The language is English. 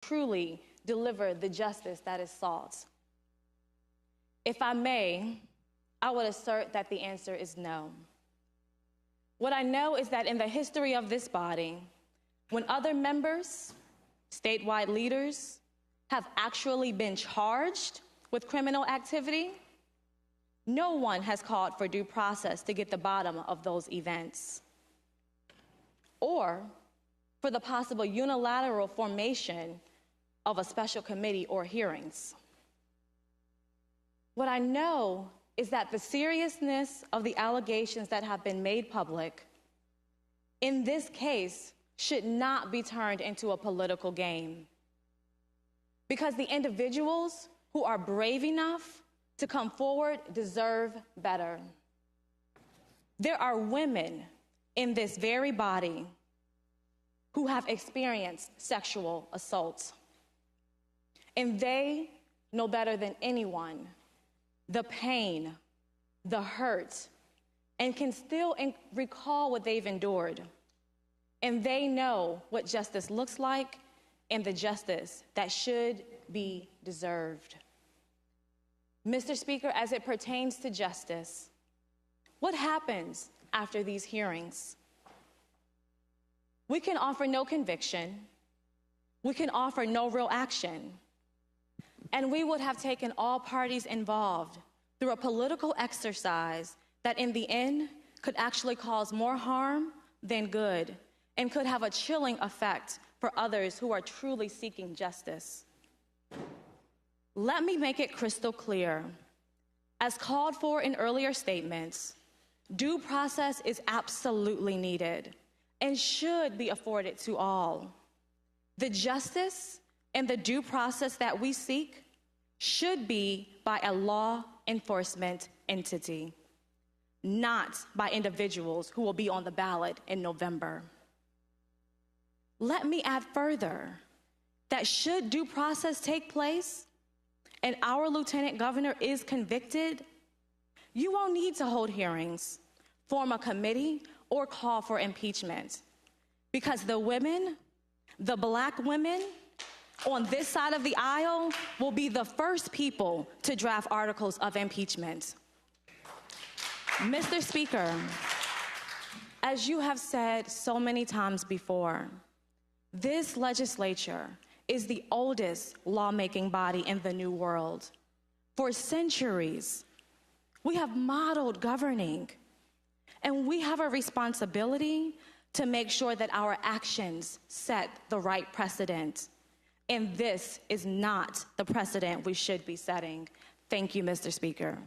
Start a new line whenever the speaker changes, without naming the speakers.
truly deliver the justice that is sought? If I may, I would assert that the answer is no. What I know is that in the history of this body, when other members, statewide leaders, have actually been charged with criminal activity, no one has called for due process to get the bottom of those events, or for the possible unilateral formation of a special committee or hearings. What I know is that the seriousness of the allegations that have been made public in this case should not be turned into a political game, because the individuals who are brave enough to come forward deserve better. There are women in this very body who have experienced sexual assault, and they know better than anyone the pain, the hurt, and can still recall what they've endured. And they know what justice looks like and the justice that should be deserved. Mr. Speaker, as it pertains to justice, what happens after these hearings? We can offer no conviction. We can offer no real action. And we would have taken all parties involved through a political exercise that in the end could actually cause more harm than good and could have a chilling effect for others who are truly seeking justice. Let me make it crystal clear. As called for in earlier statements, due process is absolutely needed and should be afforded to all. The justice and the due process that we seek should be by a law enforcement entity, not by individuals who will be on the ballot in November. Let me add further that should due process take place and our lieutenant governor is convicted, you won't need to hold hearings, form a committee, or call for impeachment, because the women, the Black women on this side of the aisle will be the first people to draft articles of impeachment. Mr. Speaker, as you have said so many times before, this legislature is the oldest lawmaking body in the New World. For centuries, we have modeled governing, and we have a responsibility to make sure that our actions set the right precedent. And this is not the precedent we should be setting. Thank you, Mr. Speaker.